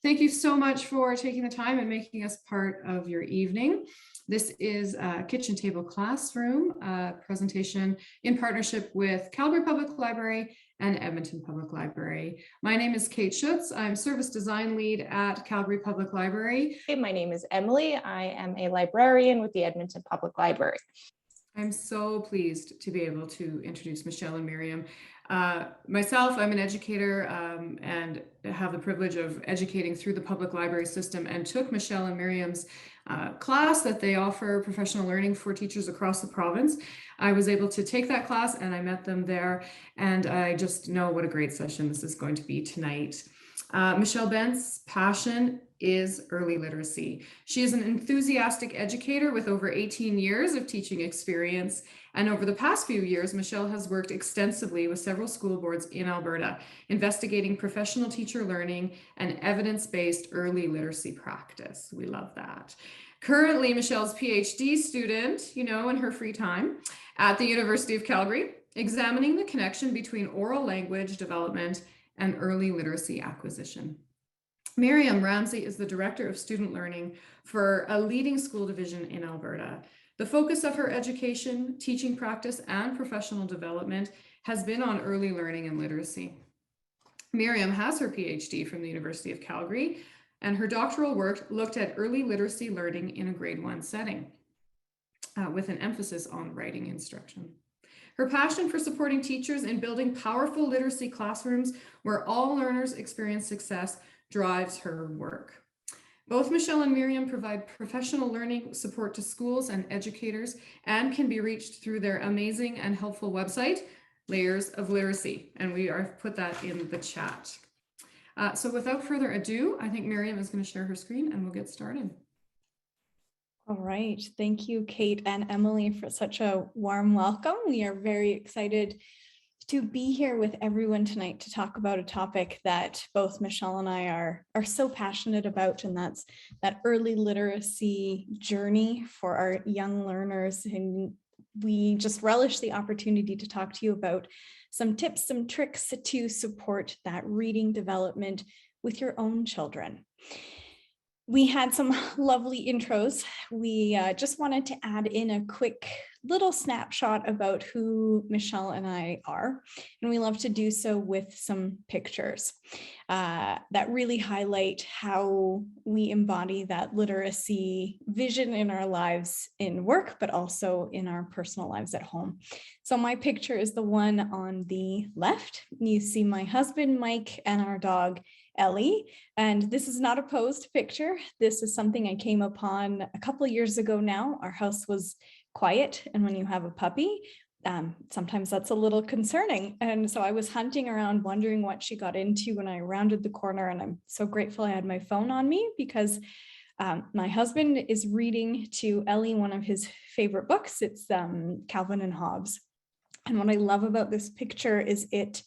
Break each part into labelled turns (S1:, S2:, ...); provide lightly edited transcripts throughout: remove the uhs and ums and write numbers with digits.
S1: Thank you so much for taking the time and making us part of your evening. This is a Kitchen Table Classroom presentation in partnership with Calgary Public Library and Edmonton Public Library. My name is Kate Schutz. I'm Service Design Lead at Calgary Public Library.
S2: Hey, my name is Emily. I am a librarian with the Edmonton Public Library.
S1: I'm so pleased to be able to introduce Michelle and Miriam. Myself, I'm an educator and have the privilege of educating through the public library system, and took Michelle and Miriam's class that they offer professional learning for teachers across the province. I was able to take that class and I met them there, and I just know what a great session this is going to be tonight. Michelle Bence's passion is early literacy. She is an enthusiastic educator with over 18 years of teaching experience. And over the past few years, Michelle has worked extensively with several school boards in Alberta, investigating professional teacher learning and evidence-based early literacy practice. We love that. Currently, Michelle's PhD student, in her free time at the University of Calgary, examining the connection between oral language development and early literacy acquisition. Miriam Ramzy is the Director of Student Learning for a leading school division in Alberta. The focus of her education, teaching practice, and professional development has been on early learning and literacy. Miriam has her PhD from the University of Calgary, and her doctoral work looked at early literacy learning in a grade 1 setting, with an emphasis on writing instruction. Her passion for supporting teachers in building powerful literacy classrooms where all learners experience success drives her work. Both Michelle and Miriam provide professional learning support to schools and educators, and can be reached through their amazing and helpful website, Layers of Literacy, and we have put that in the chat. So without further ado, I think Miriam is going to share her screen and we'll get started.
S3: All right. Thank you, Kate and Emily, for such a warm welcome. We are very excited to be here with everyone tonight to talk about a topic that both Michelle and I are so passionate about, and that's that early literacy journey for our young learners. And we just relish the opportunity to talk to you about some tips, some tricks to support that reading development with your own children. We had some lovely intros. We just wanted to add in a quick little snapshot about who Michelle and I are. And we love to do so with some pictures that really highlight how we embody that literacy vision in our lives in work, but also in our personal lives at home. So my picture is the one on the left. You see my husband, Mike, and our dog, Ellie, and this is not a posed picture. This is something I came upon a couple of years ago now. Our house was quiet, and when you have a puppy, sometimes that's a little concerning. And so I was hunting around, wondering what she got into when I rounded the corner, and I'm so grateful I had my phone on me, because my husband is reading to Ellie one of his favorite books. It's Calvin and Hobbes. And what I love about this picture is it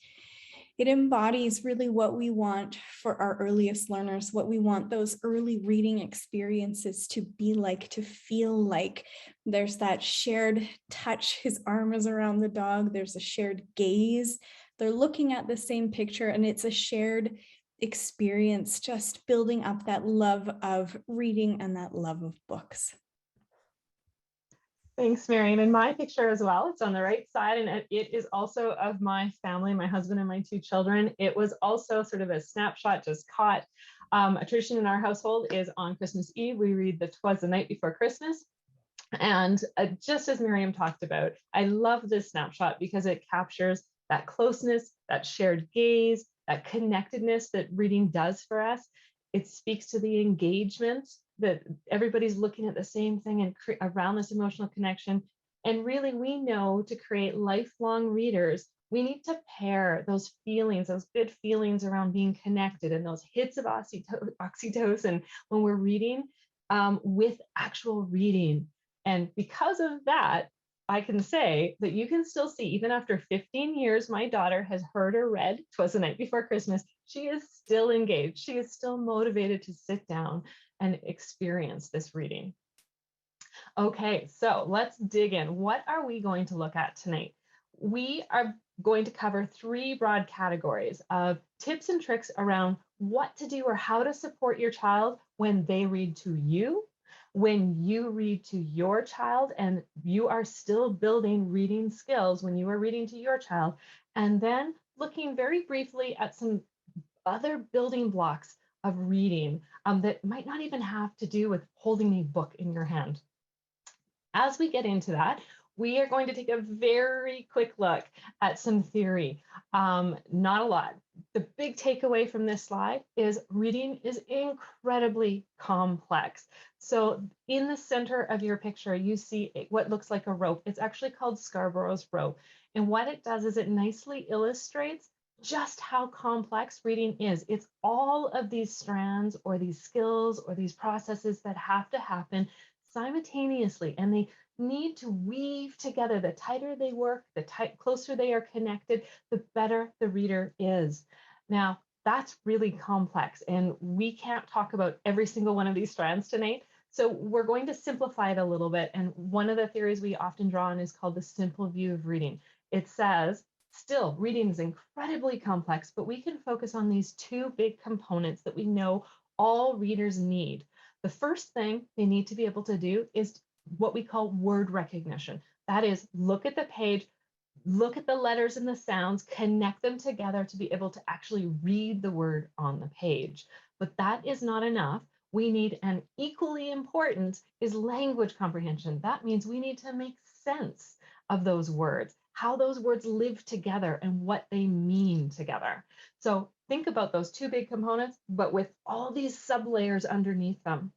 S3: embodies really what we want for our earliest learners, what we want those early reading experiences to be like, to feel like. There's that shared touch. His arm is around the dog. There's a shared gaze. They're looking at the same picture, and it's a shared experience, just building up that love of reading and that love of books.
S4: Thanks, Miriam. And my picture as well, it's on the right side, and it is also of my family, my husband and my 2 children. It was also sort of a snapshot just caught. A tradition in our household is on Christmas Eve, we read the 'Twas the Night Before Christmas. And just as Miriam talked about, I love this snapshot because it captures that closeness, that shared gaze, that connectedness that reading does for us. It speaks to the engagement that everybody's looking at the same thing and around this emotional connection. And really, we know to create lifelong readers, we need to pair those feelings, those good feelings around being connected and those hits of oxytocin when we're reading with actual reading. And because of that, I can say that you can still see, even after 15 years, my daughter has heard or read 'Twas the Night Before Christmas. She is still engaged. She is still motivated to sit down and experience this reading. Okay, so let's dig in. What are we going to look at tonight? We are going to cover 3 broad categories of tips and tricks around what to do or how to support your child when they read to you, when you read to your child, and you are still building reading skills when you are reading to your child, and then looking very briefly at some other building blocks of reading that might not even have to do with holding a book in your hand. As we get into that, we are going to take a very quick look at some theory. Not a lot. The big takeaway from this slide is reading is incredibly complex. So in the center of your picture, you see what looks like a rope. It's actually called Scarborough's rope. And what it does is it nicely illustrates just how complex reading is. It's all of these strands or these skills or these processes that have to happen simultaneously, and they need to weave together. The tighter they work, the closer they are connected, the better the reader is. Now, that's really complex, and we can't talk about every single one of these strands tonight. So we're going to simplify it a little bit. And one of the theories we often draw on is called the simple view of reading. It says, still, reading is incredibly complex, but we can focus on these two big components that we know all readers need. The first thing they need to be able to do is what we call word recognition. That is, look at the page, look at the letters and the sounds, connect them together to be able to actually read the word on the page. But that is not enough. We need, and equally important, is language comprehension. That means we need to make sense of those words, how those words live together and what they mean together. So think about those two big components, but with all these sublayers underneath them.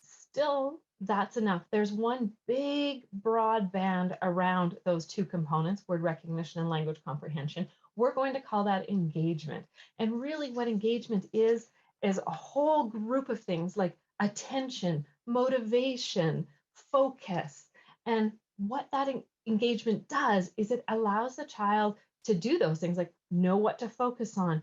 S4: Still, that's enough. There's one big broad band around those two components, word recognition and language comprehension. We're going to call that engagement. And really what engagement is a whole group of things like attention, motivation, focus. And what that engagement does is it allows the child to do those things, like know what to focus on,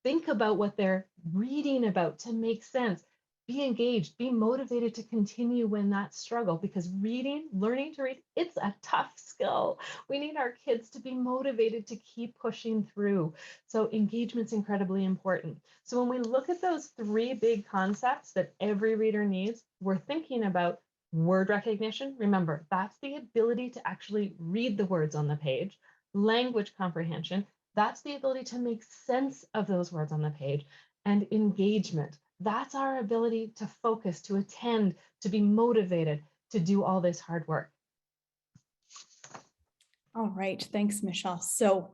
S4: think about what they're reading about to make sense, be engaged, be motivated to continue when that struggle, because reading, learning to read, it's a tough skill. We need our kids to be motivated to keep pushing through. So engagement's incredibly important. So when we look at those three big concepts that every reader needs, we're thinking about word recognition. Remember, that's the ability to actually read the words on the page. Language comprehension, that's the ability to make sense of those words on the page. And engagement, that's our ability to focus, to attend, to be motivated, to do all this hard work.
S3: All right, thanks, Michelle. So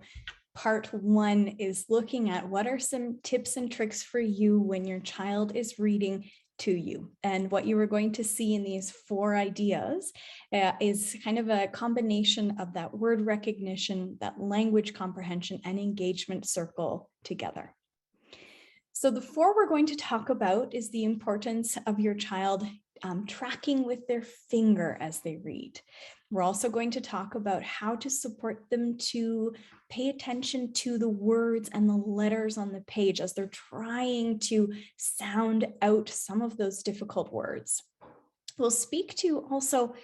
S3: part one is looking at what are some tips and tricks for you when your child is reading to you. And what you are going to see in these 4 ideas is kind of a combination of that word recognition, that language comprehension, and engagement circle together. So the 4 we're going to talk about is the importance of your child tracking with their finger as they read. We're also going to talk about how to support them to pay attention to the words and the letters on the page as they're trying to sound out some of those difficult words. We'll speak to also,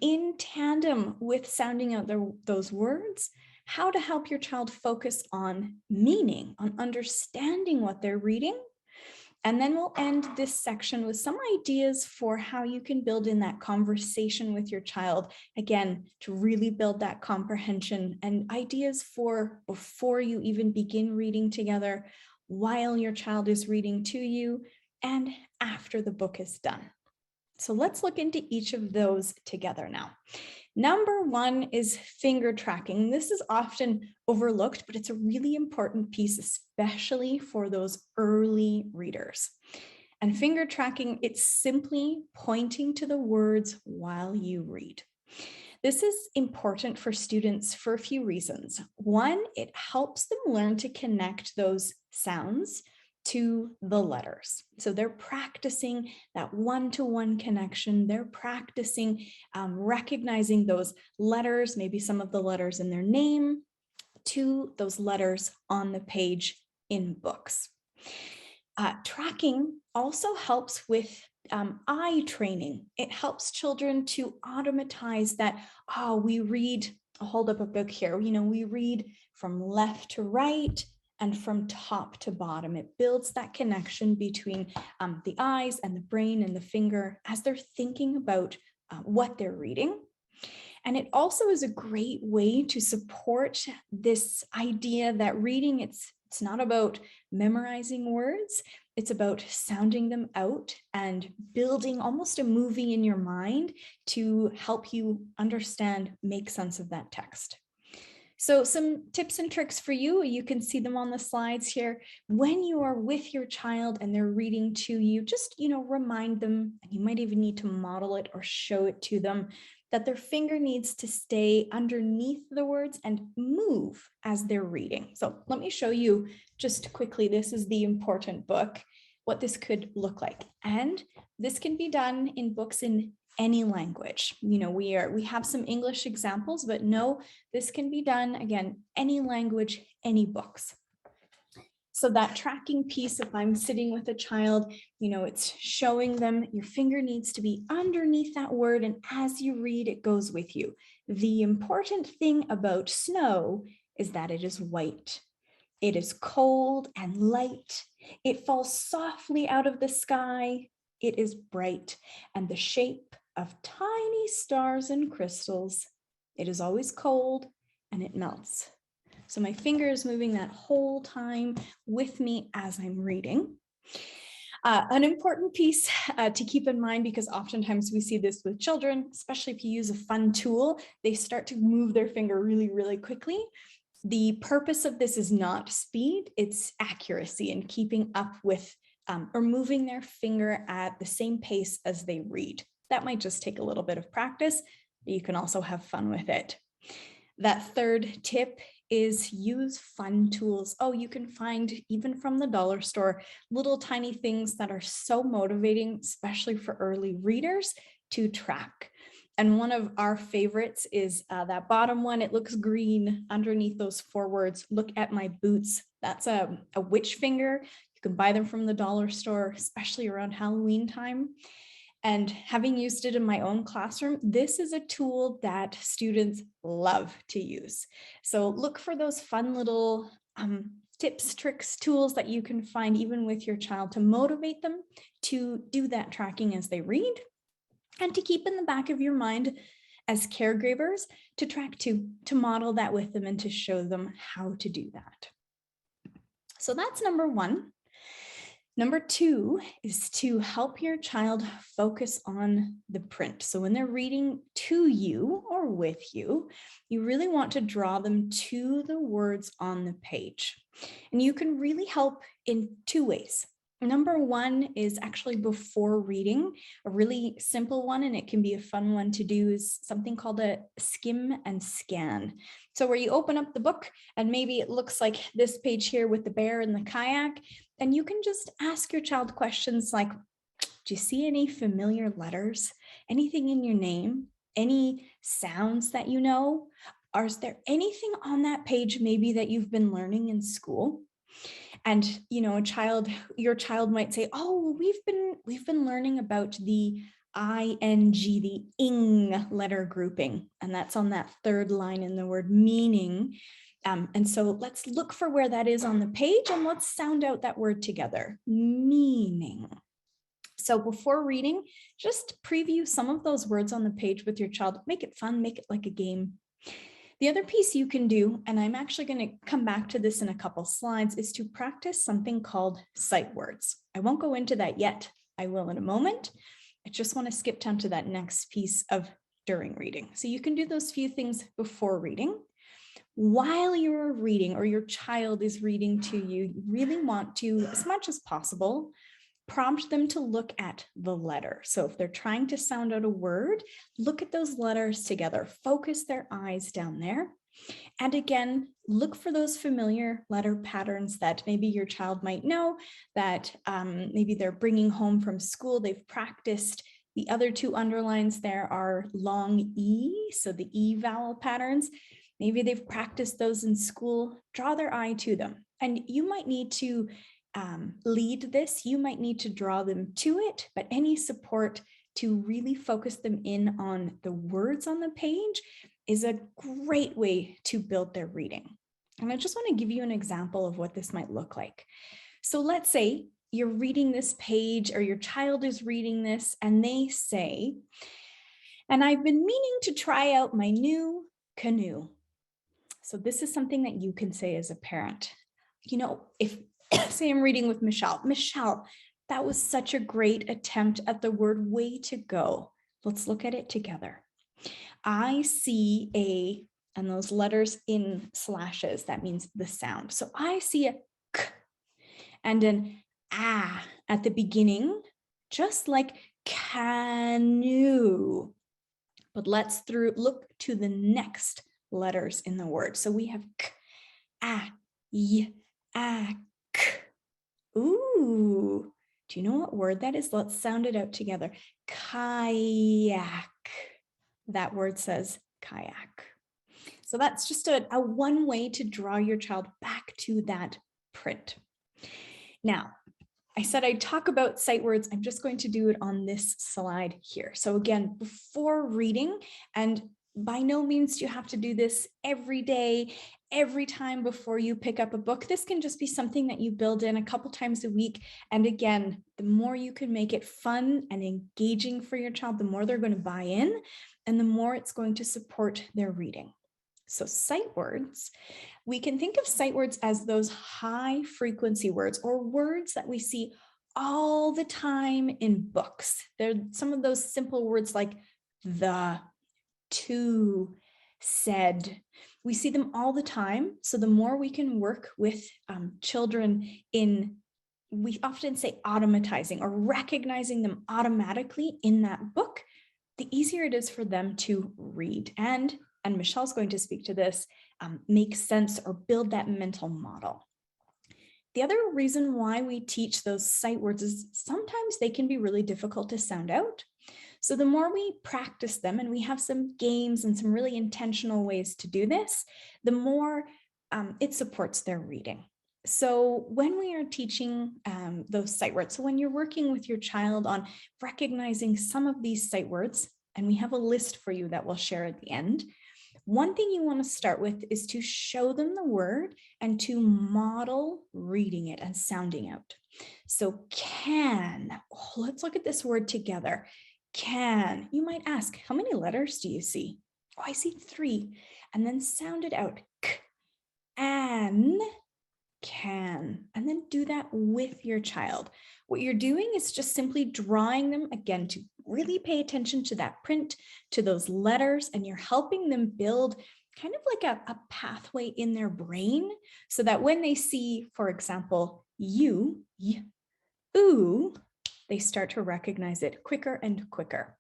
S3: in tandem with sounding out those words, how to help your child focus on meaning, on understanding what they're reading. And then we'll end this section with some ideas for how you can build in that conversation with your child, again, to really build that comprehension, and ideas for before you even begin reading together, while your child is reading to you, and after the book is done. So let's look into each of those together now. Number 1 is finger tracking. This is often overlooked, but it's a really important piece, especially for those early readers. And finger tracking, it's simply pointing to the words while you read. This is important for students for a few reasons. 1, it helps them learn to connect those sounds to the letters. So they're practicing that one-to-one connection. They're practicing recognizing those letters, maybe some of the letters in their name, to those letters on the page in books. Tracking also helps with eye training. It helps children to automatize that, we read, I'll hold up a book here, we read from left to right, and from top to bottom. It builds that connection between the eyes and the brain and the finger as they're thinking about what they're reading. And it also is a great way to support this idea that reading, it's not about memorizing words, it's about sounding them out and building almost a movie in your mind to help you understand, make sense of that text. So some tips and tricks for you. You can see them on the slides here. When you are with your child and they're reading to you, just, remind them, and you might even need to model it or show it to them, that their finger needs to stay underneath the words and move as they're reading. So let me show you just quickly. This is the important book, what this could look like. And this can be done in books in any language. We have some English examples, but no, this can be done, again, any language, any books. So that tracking piece, if I'm sitting with a child, it's showing them your finger needs to be underneath that word. And as you read, it goes with you. The important thing about snow is that it is white. It is cold and light. It falls softly out of the sky. It is bright and the shape of tiny stars and crystals. It is always cold and it melts. So my finger is moving that whole time with me as I'm reading. An important piece to keep in mind, because oftentimes we see this with children, especially if you use a fun tool, they start to move their finger really, really quickly. The purpose of this is not speed, it's accuracy and keeping up with or moving their finger at the same pace as they read. That might just take a little bit of practice, but you can also have fun with it. That third tip is use fun tools. Oh, you can find, even from the dollar store, little tiny things that are so motivating, especially for early readers, to track. And one of our favorites is that bottom one. It looks green underneath those 4 words. Look at my boots. That's a witch finger. You can buy them from the dollar store, especially around Halloween time. And having used it in my own classroom, this is a tool that students love to use. So look for those fun little tips, tricks, tools that you can find even with your child to motivate them to do that tracking as they read, and to keep in the back of your mind as caregivers to track to model that with them and to show them how to do that. So that's number 1. Number 2 is to help your child focus on the print. So when they're reading to you or with you, you really want to draw them to the words on the page. And you can really help in 2 ways. Number 1 is actually before reading. A really simple one, and it can be a fun one to do, is something called a skim and scan. So where you open up the book and maybe it looks like this page here with the bear and the kayak, and you can just ask your child questions like, do you see any familiar letters? Anything in your name? Any sounds that you know? Or is there anything on that page maybe that you've been learning in school? And your child might say, oh, we've been learning about the ing, the ing letter grouping, and that's on that 3rd line in the word meaning. And so let's look for where that is on the page and let's sound out that word together, meaning. So before reading, just preview some of those words on the page with your child. Make it fun, make it like a game. The other piece you can do, and I'm actually going to come back to this in a couple slides, is to practice something called sight words. I won't go into that yet. I will in a moment. I just want to skip down to that next piece of during reading. So you can do those few things before reading. While you're reading or your child is reading to you, you really want to, as much as possible, prompt them to look at the letter. So if they're trying to sound out a word, look at those letters together, focus their eyes down there. And again, look for those familiar letter patterns that maybe your child might know, that maybe they're bringing home from school. They've practiced. The other 2 underlines there are long E, so the E vowel patterns. Maybe they've practiced those in school. Draw their eye to them. And you might need to lead this. You might need to draw them to it, but any support to really focus them in on the words on the page is a great way to build their reading. And I just want to give you an example of what this might look like. So let's say you're reading this page or your child is reading this and they say, "And I've been meaning to try out my new canoe." So this is something that you can say as a parent. If say I'm reading with Michelle, that was such a great attempt at the word way to go. Let's look at it together. I see a, and those letters in slashes, that means the sound. So I see a k and an ah at the beginning, just like canoe. But let's look to the next letters in the word. So we have k, ah, y, ah, k. Ooh, do you know what word that is? Let's sound it out together. Kayak. That word says kayak. So that's just a one way to draw your child back to that print. Now, I said I'd talk about sight words. I'm just going to do it on this slide here. So again, before reading, and by no means do you have to do this every day, every time before you pick up a book. This can just be something that you build in a couple times a week. And again, the more you can make it fun and engaging for your child, the more they're going to buy in and the more it's going to support their reading. So sight words, we can think of sight words as those high frequency words or words that we see all the time in books. They're some of those simple words like the, to, said. We see them all the time. So the more we can work with children in, we often say automatizing or recognizing them automatically in that book, the easier it is for them to read. And Michelle's going to speak to this, make sense or build that mental model. The other reason why we teach those sight words is sometimes they can be really difficult to sound out. So the more we practice them, and we have some games and some really intentional ways to do this, the more it supports their reading. So when we are teaching those sight words, so when you're working with your child on recognizing some of these sight words, and we have a list for you that we'll share at the end, one thing you want to start with is to show them the word and to model reading it and sounding out. So can, let's look at this word together. Can, you might ask, how many letters do you see? Oh, I see 3. And then sound it out. K, an, can, and then do that with your child. What you're doing is just simply drawing them again to really pay attention to that print, to those letters, and you're helping them build kind of like a pathway in their brain so that when they see, for example, you, y, ooh, they start to recognize it quicker and quicker.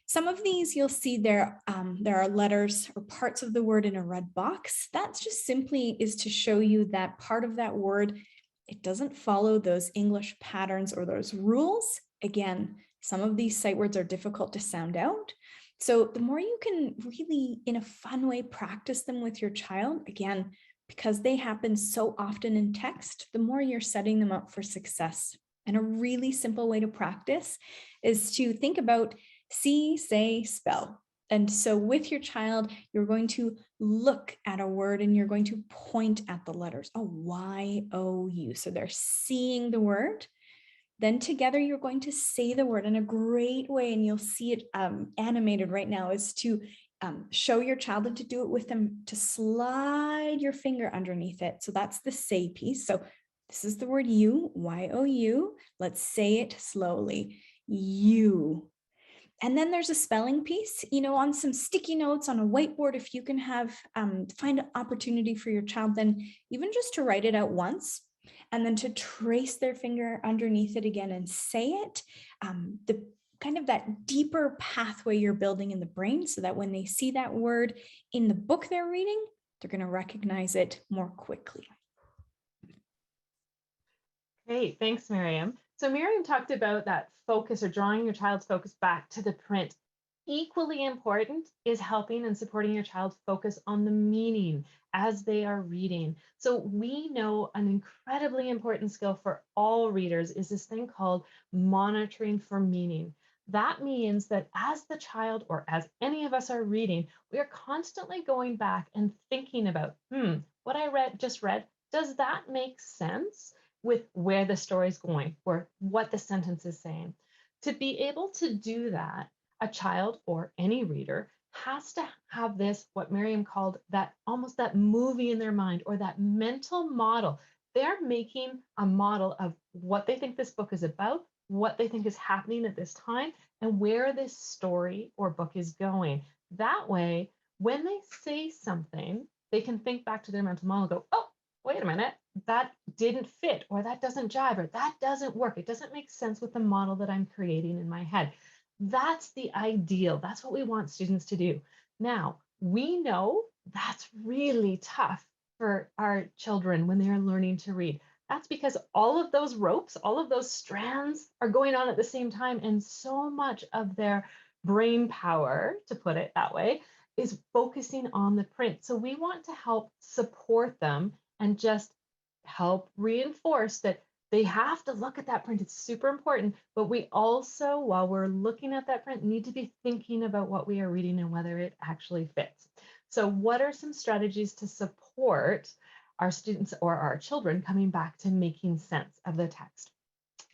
S3: Some of these you'll see there are letters or parts of the word in a red box. That's just simply is to show you that part of that word, it doesn't follow those English patterns or those rules. Again, some of these sight words are difficult to sound out. So the more you can really, in a fun way, practice them with your child, again, because they happen so often in text, the more you're setting them up for success. And a really simple way to practice is to think about see, say, spell. And so with your child, you're going to look at a word and you're going to point at the letters. Oh, Y-O-U. So they're seeing the word. Then together you're going to say the word in a great way, and you'll see it animated right now, is to show your child and to do it with them, to slide your finger underneath it. So that's the say piece. So this is the word you, Y-O-U. Let's say it slowly. You. And then there's a spelling piece, on some sticky notes on a whiteboard. If you can have, find an opportunity for your child, then even just to write it out once, and then to trace their finger underneath it again and say it, the kind of that deeper pathway you're building in the brain so that when they see that word in the book they're reading, they're going to recognize it more quickly.
S4: Great, thanks, Miriam. So Miriam talked about that focus or drawing your child's focus back to the print. Equally important is helping and supporting your child focus on the meaning as they are reading. So we know an incredibly important skill for all readers is this thing called monitoring for meaning. That means that as the child or as any of us are reading, we are constantly going back and thinking about, what I just read, does that make sense with where the story's going or what the sentence is saying? To be able to do that, a child or any reader has to have this, what Miriam called that almost that movie in their mind or that mental model. They're making a model of what they think this book is about, what they think is happening at this time, and where this story or book is going. That way, when they say something, they can think back to their mental model and go, oh, wait a minute, that didn't fit, or that doesn't jive, or that doesn't work. It doesn't make sense with the model that I'm creating in my head. That's the ideal. That's what we want students to do. Now, we know that's really tough for our children when they are learning to read. That's because all of those ropes, all of those strands are going on at the same time, and so much of their brain power, to put it that way, is focusing on the print. So we want to help support them and just help reinforce that they have to look at that print. It's super important, but we also, while we're looking at that print, need to be thinking about what we are reading and whether it actually fits. So what are some strategies to support our students or our children coming back to making sense of the text?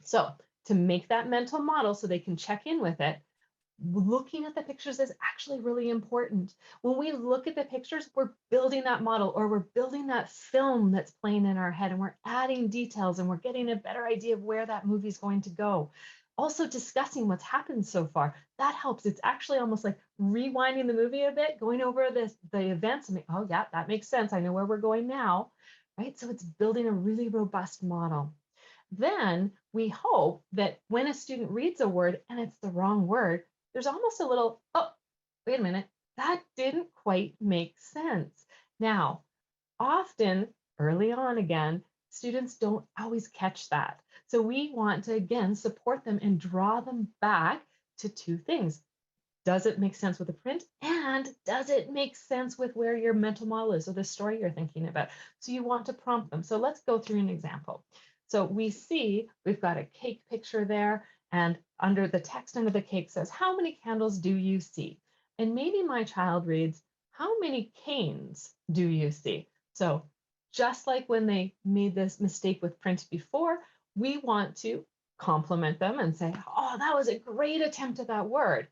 S4: So to make that mental model so they can check in with it, looking at the pictures is actually really important. When we look at the pictures, we're building that model, or we're building that film that's playing in our head, and we're adding details, and we're getting a better idea of where that movie is going to go. Also discussing what's happened so far, that helps. It's actually almost like rewinding the movie a bit, going over the events and oh yeah, that makes sense. I know where we're going now, right? So it's building a really robust model. Then we hope that when a student reads a word and it's the wrong word, there's almost a little, oh, wait a minute, that didn't quite make sense. Now, often early on again, students don't always catch that. So we want to, again, support them and draw them back to two things. Does it make sense with the print? And does it make sense with where your mental model is or the story you're thinking about? So you want to prompt them. So let's go through an example. So we see we've got a cake picture there, and under the text under the cake says, how many candles do you see? And maybe my child reads, how many canes do you see? So just like when they made this mistake with print before, we want to compliment them and say, oh, that was a great attempt at that word.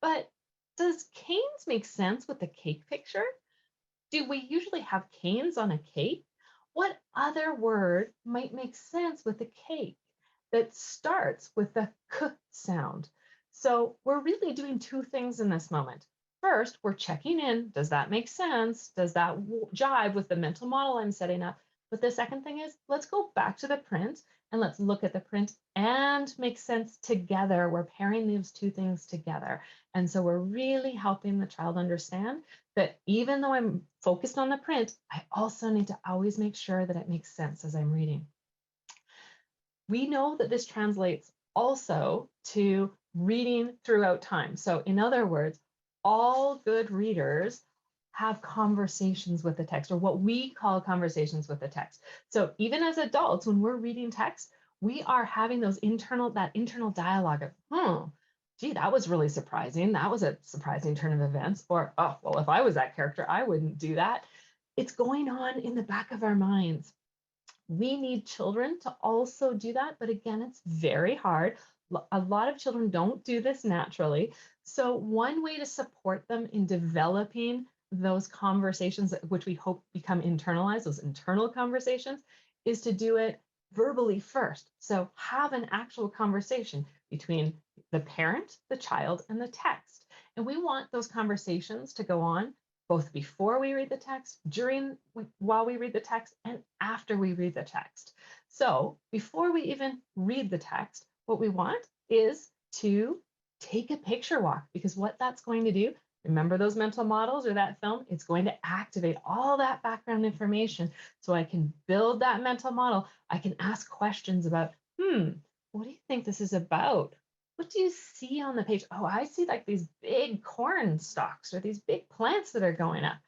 S4: But does canes make sense with the cake picture? Do we usually have canes on a cake? What other word might make sense with a cake that starts with the k sound? So we're really doing two things in this moment. First, we're checking in. Does that make sense? Does that jive with the mental model I'm setting up? But the second thing is, let's go back to the print and let's look at the print and make sense together. We're pairing these two things together. And so we're really helping the child understand that even though I'm focused on the print, I also need to always make sure that it makes sense as I'm reading. We know that this translates also to reading throughout time. So in other words, all good readers have conversations with the text, or what we call conversations with the text. So even as adults, when we're reading text, we are having that internal dialogue of, gee, that was really surprising. That was a surprising turn of events. Or, oh, well, if I was that character, I wouldn't do that. It's going on in the back of our minds. We need children to also do that, but again, it's very hard. A lot of children don't do this naturally. So one way to support them in developing those conversations, which we hope become internalized, those internal conversations, is to do it verbally first. So have an actual conversation between the parent, the child, and the text. And we want those conversations to go on both before we read the text, while we read the text, and after we read the text. So before we even read the text, what we want is to take a picture walk, because what that's going to do, remember those mental models or that film, it's going to activate all that background information. So I can build that mental model. I can ask questions about, what do you think this is about? What do you see on the page? Oh, I see like these big corn stalks or these big plants that are going up.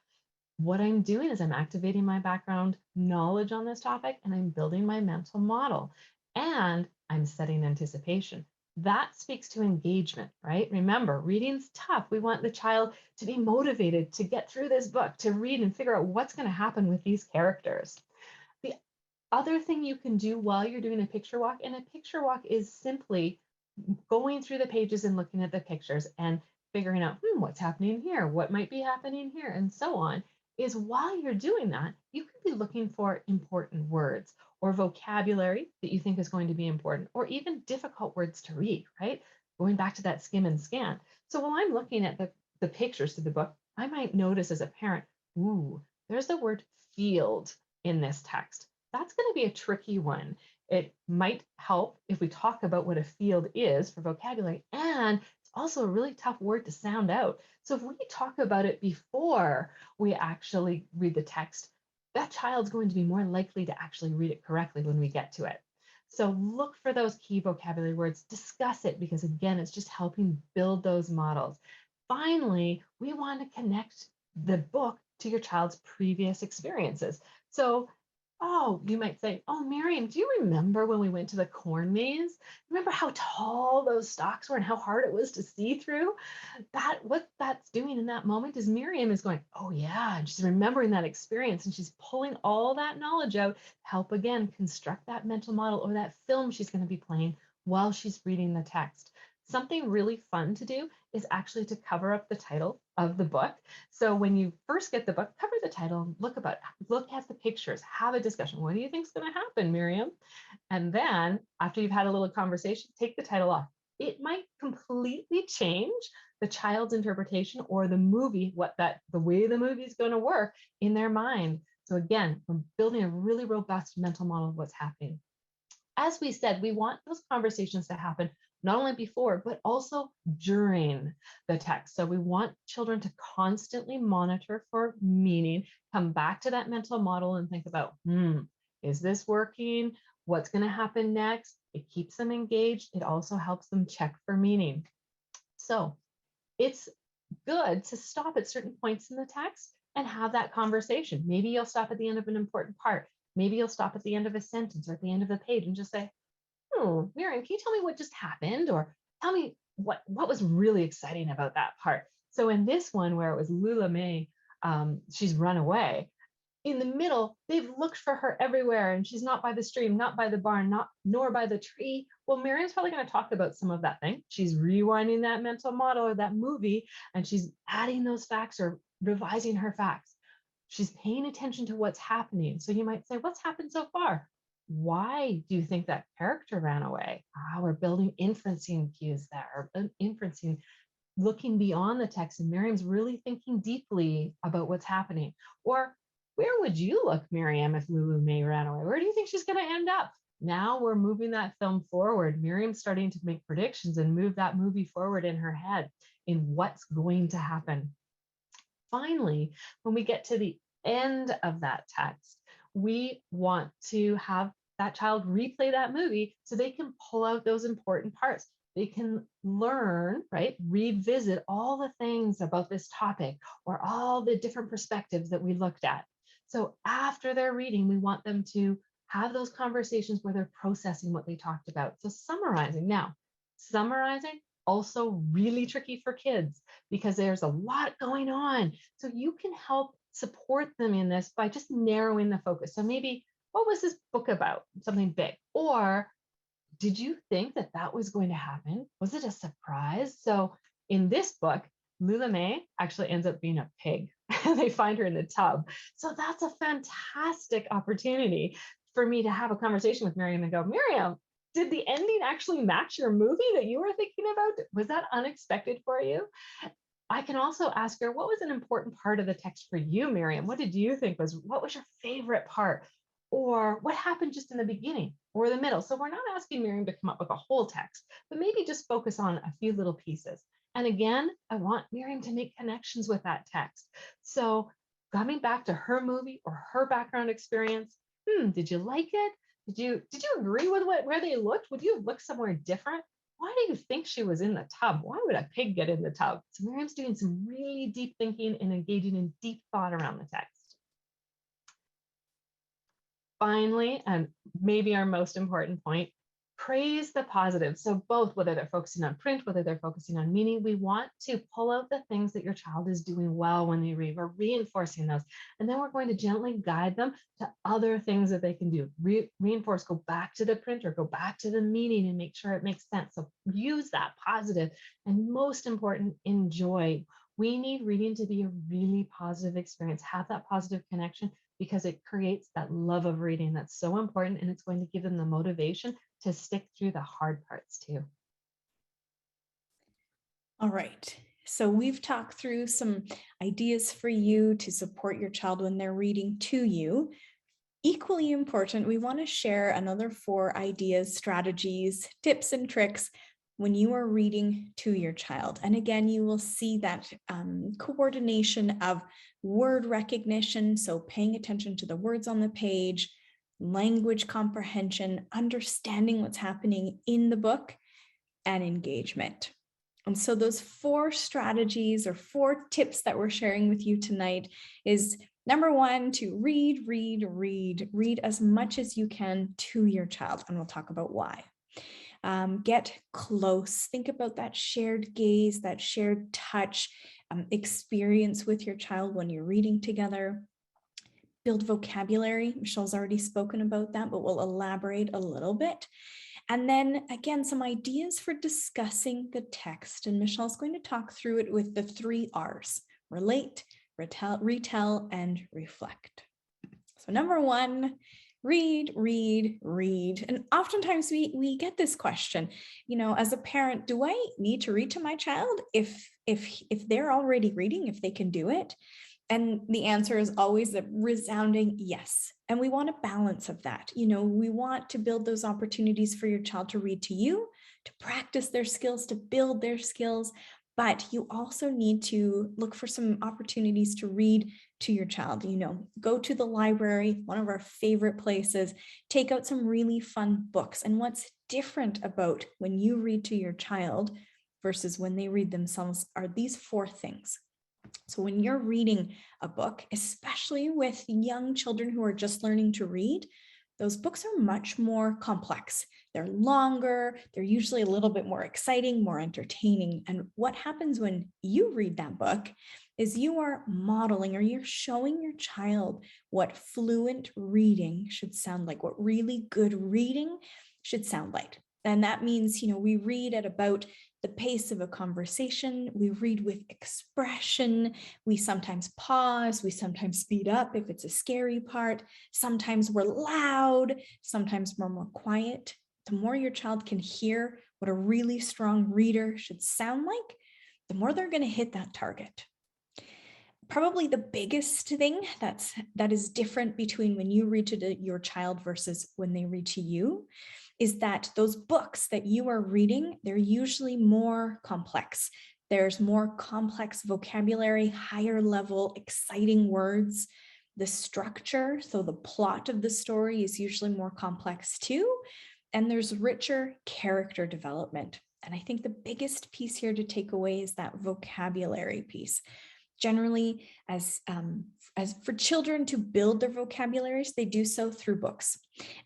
S4: What I'm doing is I'm activating my background knowledge on this topic, and I'm building my mental model, and I'm setting anticipation. That speaks to engagement, right? Remember, reading's tough. We want the child to be motivated to get through this book, to read and figure out what's going to happen with these characters. The other thing you can do while you're doing a picture walk, and a picture walk is simply going through the pages and looking at the pictures and figuring out, what's happening here, what might be happening here, and so on, is while you're doing that, you could be looking for important words or vocabulary that you think is going to be important, or even difficult words to read, right? Going back to that skim and scan. So while I'm looking at the pictures to the book, I might notice as a parent, ooh, there's the word field in this text. That's going to be a tricky one. It might help if we talk about what a field is for vocabulary, and it's also a really tough word to sound out. So if we talk about it before we actually read the text, that child's going to be more likely to actually read it correctly when we get to it. So look for those key vocabulary words, discuss it, because again, it's just helping build those models. Finally, we want to connect the book to your child's previous experiences. So you might say, oh, Miriam, do you remember when we went to the corn maze? Remember how tall those stalks were and how hard it was to see through? What that's doing in that moment is Miriam is going, oh yeah, and she's remembering that experience and she's pulling all that knowledge out to help again construct that mental model or that film she's going to be playing while she's reading the text. Something really fun to do is actually to cover up the title of the book. So when you first get the book, cover the title, look at the pictures, have a discussion. What do you think is going to happen, Miriam? And then after you've had a little conversation, take the title off. It might completely change the child's interpretation or the movie, the way the movie is going to work in their mind. So again, we're building a really robust mental model of what's happening. As we said, we want those conversations to happen not only before, but also during the text. So we want children to constantly monitor for meaning, come back to that mental model and think about, is this working? What's going to happen next? It keeps them engaged. It also helps them check for meaning. So it's good to stop at certain points in the text and have that conversation. Maybe you'll stop at the end of an important part. Maybe you'll stop at the end of a sentence or at the end of the page and just say, Miriam, can you tell me what just happened? Or tell me what was really exciting about that part. So in this one where it was Lula May, she's run away. In the middle, they've looked for her everywhere and she's not by the stream, not by the barn, nor by the tree. Well, Miriam's probably going to talk about some of that thing. She's rewinding that mental model or that movie, and she's adding those facts or revising her facts. She's paying attention to what's happening. So you might say, what's happened so far? Why do you think that character ran away? We're building inferencing cues there, inferencing, looking beyond the text. And Miriam's really thinking deeply about what's happening. Or where would you look, Miriam, if Lulu May ran away? Where do you think she's going to end up? Now we're moving that film forward. Miriam's starting to make predictions and move that movie forward in her head in what's going to happen. Finally, when we get to the end of that text, we want to have that child replay that movie so they can pull out those important parts. They can learn, right? Revisit all the things about this topic or all the different perspectives that we looked at. So after they're reading, we want them to have those conversations where they're processing what they talked about. So summarizing. Now, summarizing also really tricky for kids because there's a lot going on. So you can help support them in this by just narrowing the focus. So maybe, what was this book about? Something big. Or did you think that that was going to happen? Was it a surprise? So in this book, Lula May actually ends up being a pig. They find her in the tub. So that's a fantastic opportunity for me to have a conversation with Miriam and go, Miriam, did the ending actually match your movie that you were thinking about? Was that unexpected for you? I can also ask her, what was an important part of the text for you, Miriam? What did you think what was your favorite part? Or what happened just in the beginning or the middle? So we're not asking Miriam to come up with a whole text, but maybe just focus on a few little pieces. And again, I want Miriam to make connections with that text. So coming back to her movie or her background experience, did you like it? Did you agree with where they looked? Would you have looked somewhere different? Why do you think she was in the tub? Why would a pig get in the tub? So Miriam's doing some really deep thinking and engaging in deep thought around the text. Finally, and maybe our most important point, praise the positive. So both, whether they're focusing on print, whether they're focusing on meaning, we want to pull out the things that your child is doing well when they read. We're reinforcing those. And then we're going to gently guide them to other things that they can do. Reinforce, go back to the print or go back to the meaning and make sure it makes sense. So use that positive, and most important, enjoy. We need reading to be a really positive experience. Have that positive connection, because it creates that love of reading that's so important, and it's going to give them the motivation to stick through the hard parts too.
S3: All right. So we've talked through some ideas for you to support your child when they're reading to you. Equally important, we want to share another 4 ideas, strategies, tips, and tricks when you are reading to your child. And again, you will see that coordination of word recognition, so paying attention to the words on the page, language comprehension, understanding what's happening in the book, and engagement. And so those 4 strategies or 4 tips that we're sharing with you tonight is number 1, to read as much as you can to your child. And we'll talk about why. Get close. Think about that shared gaze, that shared touch, experience with your child when you're reading together. Build vocabulary. Michelle's already spoken about that, but we'll elaborate a little bit. And then again, some ideas for discussing the text. And Michelle's going to talk through it with the 3 R's: relate, retell, and reflect. So number 1, read. And oftentimes we get this question, as a parent, do I need to read to my child if they're already reading, if they can do it? And the answer is always a resounding yes. And we want a balance of that. We want to build those opportunities for your child to read to you, to practice their skills, to build their skills. But you also need to look for some opportunities to read to your child. Go to the library, one of our favorite places, take out some really fun books. And what's different about when you read to your child versus when they read themselves are these 4 things. So when you're reading a book, especially with young children who are just learning to read, those books are much more complex. They're longer, they're usually a little bit more exciting, more entertaining. And what happens when you read that book is you are modeling, or you're showing your child what fluent reading should sound like, what really good reading should sound like. And that means, we read at about the pace of a conversation. We read with expression. We sometimes pause. We sometimes speed up if it's a scary part. Sometimes we're loud. Sometimes we're more quiet. The more your child can hear what a really strong reader should sound like, the more they're going to hit that target. Probably the biggest thing that is different between when you read to your child versus when they read to you is that those books that you are reading, they're usually more complex. There's more complex vocabulary, higher level, exciting words. The structure, so the plot of the story, is usually more complex too. And there's richer character development. And I think the biggest piece here to take away is that vocabulary piece. Generally, as for children to build their vocabularies, they do so through books.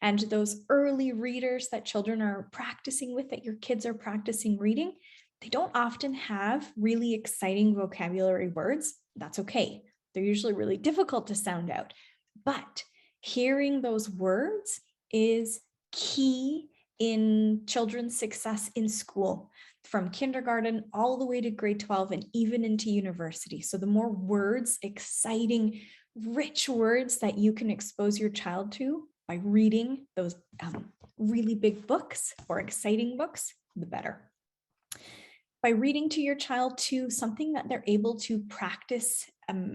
S3: And those early readers that children are practicing with, that your kids are practicing reading, they don't often have really exciting vocabulary words. That's okay. They're usually really difficult to sound out. But hearing those words is key in children's success in school, from kindergarten all the way to grade 12 and even into university. So the more words, exciting, rich words that you can expose your child to by reading those really big books or exciting books, the better. By reading to your child too, something that they're able to practice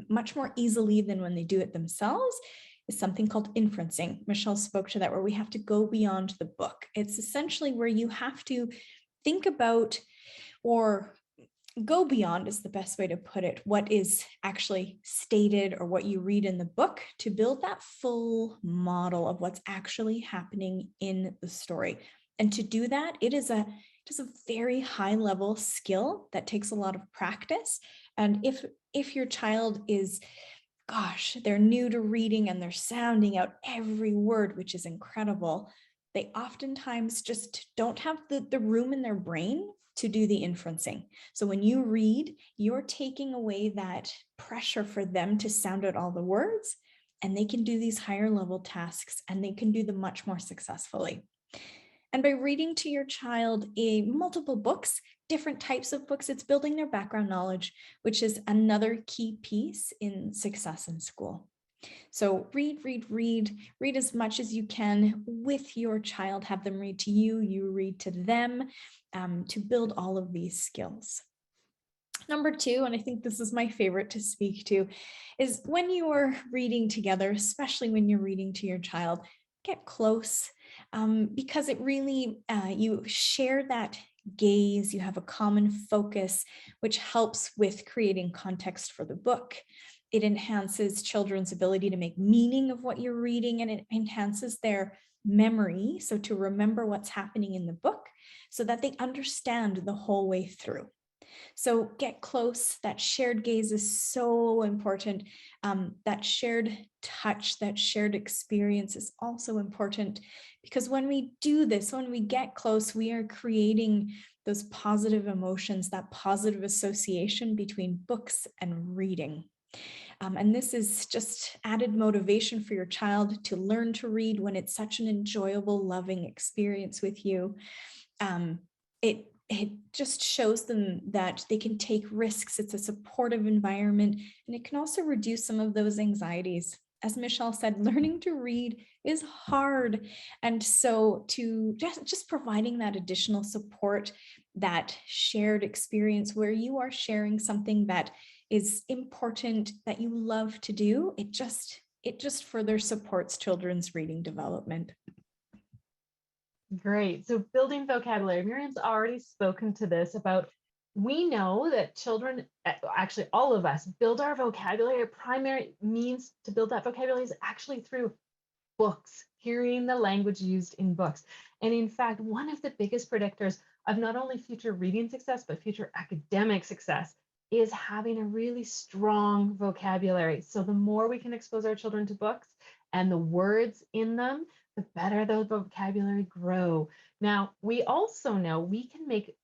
S3: much more easily than when they do it themselves is something called inferencing. Michelle spoke to that, where we have to go beyond the book. It's essentially where you have to think about, or go beyond is the best way to put it, what is actually stated or what you read in the book, to build that full model of what's actually happening in the story. And to do that, it is a very high level skill that takes a lot of practice. And if your child is, they're new to reading and they're sounding out every word, which is incredible, they oftentimes just don't have the room in their brain to do the inferencing. So when you read, you're taking away that pressure for them to sound out all the words, and they can do these higher level tasks, and they can do them much more successfully. And by reading to your child multiple books, different types of books, it's building their background knowledge, which is another key piece in success in school. So read as much as you can with your child, have them read to you, you read to them, to build all of these skills. Number two, and I think this is my favorite to speak to, is when you are reading together, especially when you're reading to your child, get close, because it really, you share that gaze, you have a common focus, which helps with creating context for the book. It enhances children's ability to make meaning of what you're reading, and it enhances their memory, so to remember what's happening in the book so that they understand the whole way through. So get close. That shared gaze is so important. That shared touch, that shared experience is also important, because when we do this, when we get close, we are creating those positive emotions, that positive association between books and reading. And this is just added motivation for your child to learn to read when it's such an enjoyable, loving experience with you. It just shows them that they can take risks. It's a supportive environment, and it can also reduce some of those anxieties. As Michelle said, learning to read is hard. And so to just providing that additional support, that shared experience where you are sharing something that is important, that you love to do, it just further supports children's reading development.
S4: Great. So building vocabulary, Miriam's already spoken to this about, we know that children, actually all of us, build our vocabulary. Our primary means to build that vocabulary is actually through books, hearing the language used in books. And in fact, one of the biggest predictors of not only future reading success, but future academic success is having a really strong vocabulary. So the more we can expose our children to books and the words in them, the better the vocabulary grow. Now, we also know we can make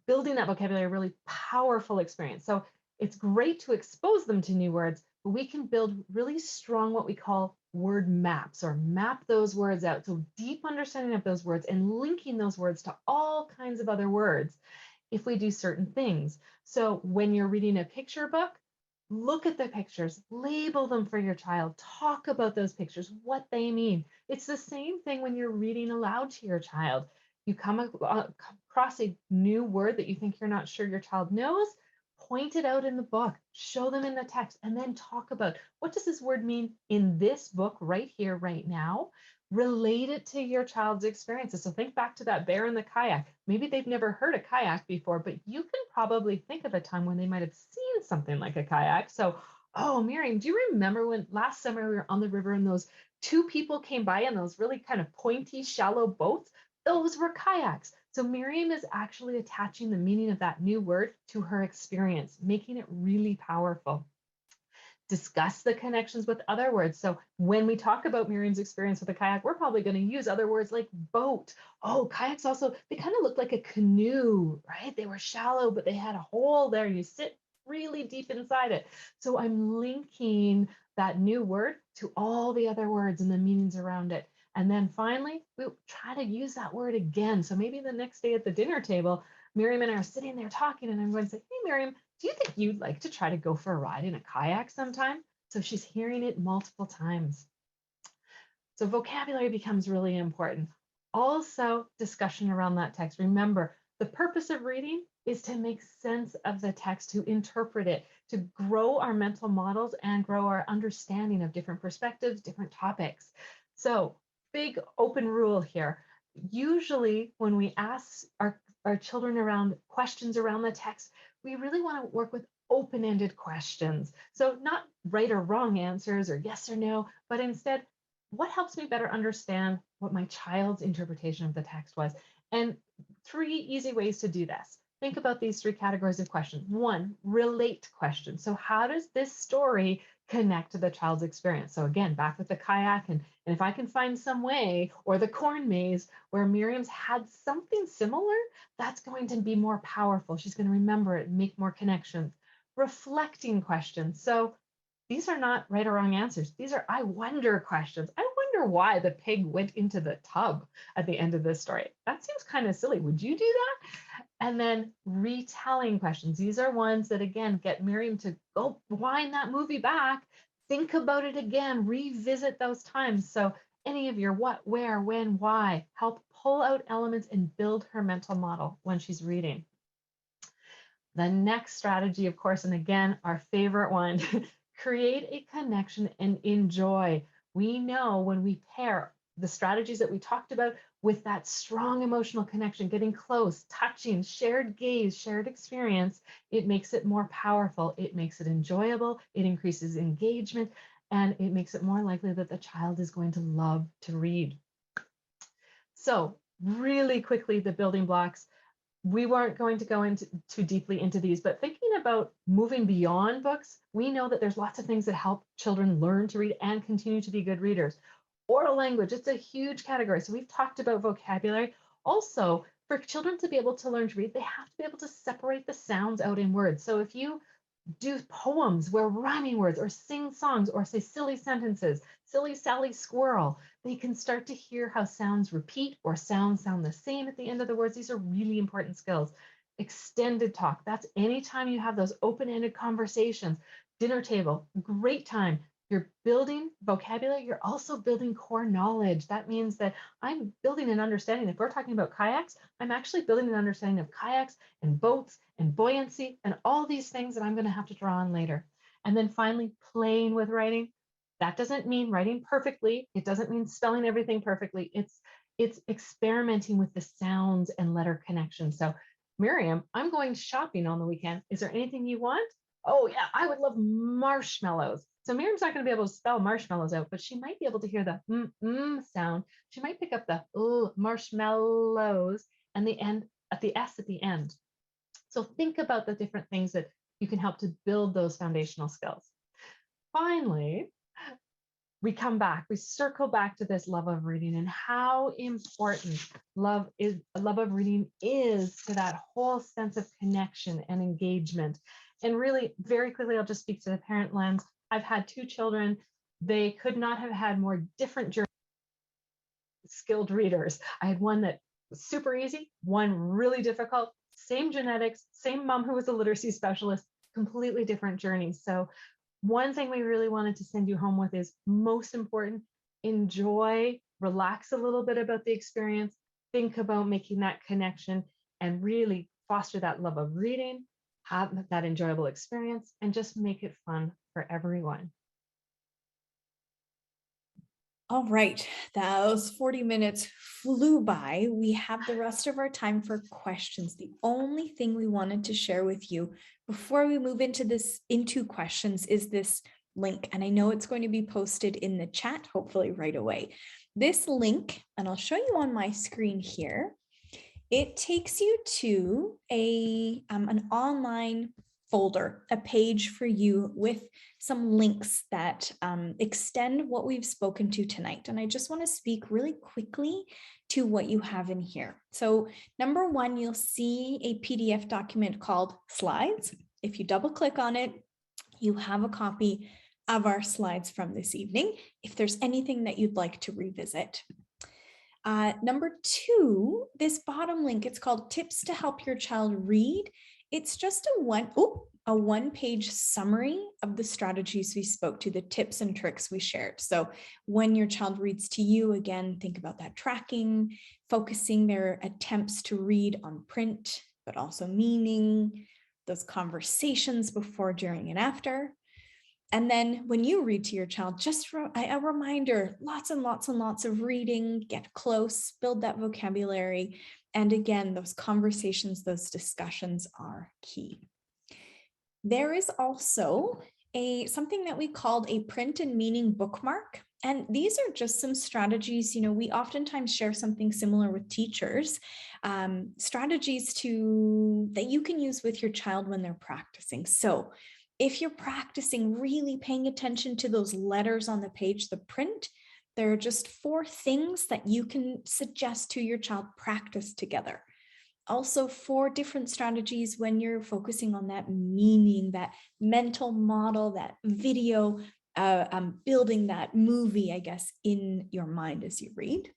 S4: building that vocabulary a really powerful experience. So it's great to expose them to new words, but we can build really strong, what we call word maps, or map those words out. So deep understanding of those words and linking those words to all kinds of other words if we do certain things. So when you're reading a picture book, look at the pictures, label them for your child, talk about those pictures, what they mean. It's the same thing when you're reading aloud to your child. You come across a new word that you think you're not sure your child knows, point it out in the book, show them in the text, and then talk about, what does this word mean in this book right here, right now? Relate it to your child's experiences. So think back to that bear in the kayak. Maybe they've never heard a kayak before, but you can probably think of a time when they might have seen something like a kayak. So, oh, Miriam, do you remember when last summer we were on the river and those two people came by in those really kind of pointy, shallow boats? Those were kayaks. So Miriam is actually attaching the meaning of that new word to her experience, making it really powerful. Discuss the connections with other words. So when we talk about Miriam's experience with a kayak, we're probably going to use other words like boat. Oh, kayaks also, they kind of look like a canoe, right? They were shallow, but they had a hole there. You sit really deep inside it. So I'm linking that new word to all the other words and the meanings around it. And then finally, we'll try to use that word again. So maybe the next day at the dinner table, Miriam and I are sitting there talking, and I'm going to say, hey, Miriam, do you think you'd like to try to go for a ride in a kayak sometime? So she's hearing it multiple times. So vocabulary becomes really important. Also, discussion around that text. Remember, the purpose of reading is to make sense of the text, to interpret it, to grow our mental models and grow our understanding of different perspectives, different topics. So, big open rule here. Usually, when we ask our children around questions around the text, we really want to work with open-ended questions. So not right or wrong answers or yes or no, but instead, what helps me better understand what my child's interpretation of the text was? And 3 easy ways to do this. think about these 3 categories of questions. 1, relate question. So how does this story connect to the child's experience? So again, back with the kayak, and if I can find some way, or the corn maze where Miriam's had something similar, that's going to be more powerful. She's going to remember it, make more connections. Reflecting questions. So these are not right or wrong answers. These are I wonder questions. I wonder why the pig went into the tub at the end of this story. That seems kind of silly. Would you do that? And then retelling questions. These are ones that, again, get Miriam to go wind that movie back, think about it again, revisit those times. So any of your what, where, when, why, help pull out elements and build her mental model when she's reading. The next strategy, of course, and again, our favorite one, create a connection and enjoy. We know when we pair the strategies that we talked about with that strong emotional connection, getting close, touching, shared gaze, shared experience, it makes it more powerful. It makes it enjoyable. It increases engagement, and it makes it more likely that the child is going to love to read. So really quickly, the building blocks. We weren't going to go into too deeply into these, but thinking about moving beyond books, we know that there's lots of things that help children learn to read and continue to be good readers. Oral language, it's a huge category. So we've talked about vocabulary. Also, for children to be able to learn to read, they have to be able to separate the sounds out in words. So if you do poems where rhyming words, or sing songs, or say silly sentences, silly Sally squirrel, they can start to hear how sounds repeat or sounds sound the same at the end of the words. These are really important skills. Extended talk, that's anytime you have those open-ended conversations. Dinner table, great time. You're building vocabulary, you're also building core knowledge. That means that I'm building an understanding. If we're talking about kayaks, I'm actually building an understanding of kayaks and boats and buoyancy and all these things that I'm going to have to draw on later. And then finally, playing with writing. That doesn't mean writing perfectly. It doesn't mean spelling everything perfectly. It's experimenting with the sounds and letter connections. So Miriam, I'm going shopping on the weekend. Is there anything you want? Oh yeah, I would love marshmallows. So Miriam's not going to be able to spell marshmallows out, but she might be able to hear the sound. She might pick up the marshmallows and the end at the S at the end. So think about the different things that you can help to build those foundational skills. Finally, we come back, we circle back to this love of reading and how important love of reading is to that whole sense of connection and engagement. And really, very quickly, I'll just speak to the parent lens. I've had 2 children. They could not have had more different skilled readers. I had one that was super easy, one really difficult, same genetics, same mom who was a literacy specialist, completely different journeys. So one thing we really wanted to send you home with is most important, enjoy, relax a little bit about the experience, think about making that connection, and really foster that love of reading, have that enjoyable experience, and just make it fun for everyone.
S3: All right, those 40 minutes flew by. We have the rest of our time for questions. The only thing we wanted to share with you before we move into questions is this link. And I know it's going to be posted in the chat, hopefully right away. This link, and I'll show you on my screen here, it takes you to an online folder, a page for you with some links that extend what we've spoken to tonight. And I just want to speak really quickly to what you have in here. So number 1, you'll see a PDF document called Slides. If you double click on it, you have a copy of our slides from this evening, if there's anything that you'd like to revisit. Number 2, this bottom link, it's called Tips to Help Your Child Read. It's just a one-page summary of the strategies we spoke to, the tips and tricks we shared. So when your child reads to you, again, think about that tracking, focusing their attempts to read on print, but also meaning, those conversations before, during, and after. And then when you read to your child, just a reminder, lots and lots and lots of reading, get close, build that vocabulary. And again, those conversations, those discussions are key. There is also something that we called a print and meaning bookmark. And these are just some strategies, we oftentimes share something similar with teachers, strategies that you can use with your child when they're practicing. So if you're practicing really paying attention to those letters on the page, the print, there are just 4 things that you can suggest to your child practice together. Also 4 different strategies when you're focusing on that meaning, that mental model, that video, building that movie, I guess, in your mind as you read.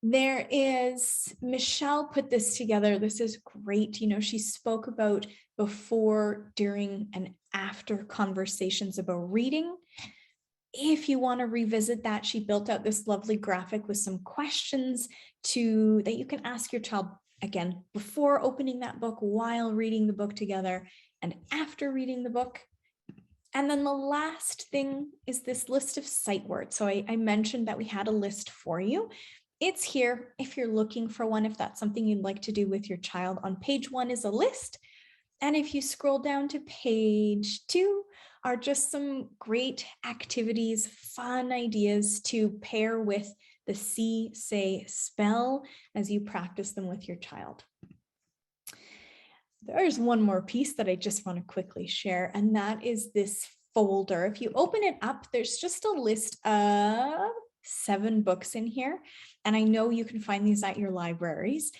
S3: There is, Michelle put this together. This is great. She spoke about before, during, and after conversations about reading. If you want to revisit that, she built out this lovely graphic with some questions that you can ask your child, again, before opening that book, while reading the book together, and after reading the book. And then the last thing is this list of sight words. So I mentioned that we had a list for you. It's here if you're looking for one, if that's something you'd like to do with your child. On page 1 is a list. And if you scroll down to page 2, are just some great activities, fun ideas to pair with the see, say, spell as you practice them with your child. There's one more piece that I just want to quickly share, and that is this folder. If you open it up, there's just a list of 7 books in here, and I know you can find these at your libraries.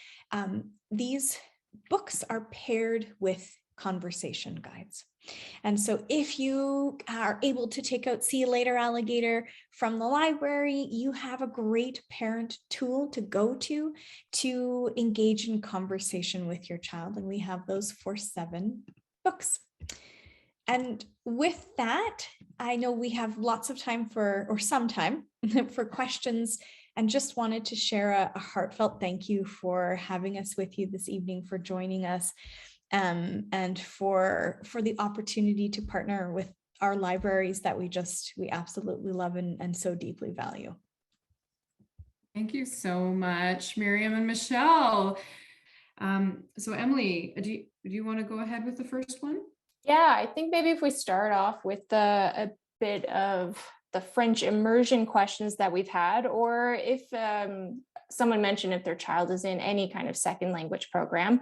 S3: These books are paired with conversation guides. And so if you are able to take out See You Later, Alligator from the library, you have a great parent tool to go to engage in conversation with your child. And we have those for 7 books. And with that, I know we have lots of time or some time for questions, and just wanted to share a heartfelt thank you for having us with you this evening, for joining us. And for the opportunity to partner with our libraries that we absolutely love and so deeply value.
S1: Thank you so much, Miriam and Michelle. So Emily, do you want to go ahead with the first one?
S2: Yeah, I think maybe if we start off with a bit of the French immersion questions that we've had, or if someone mentioned if their child is in any kind of second language program,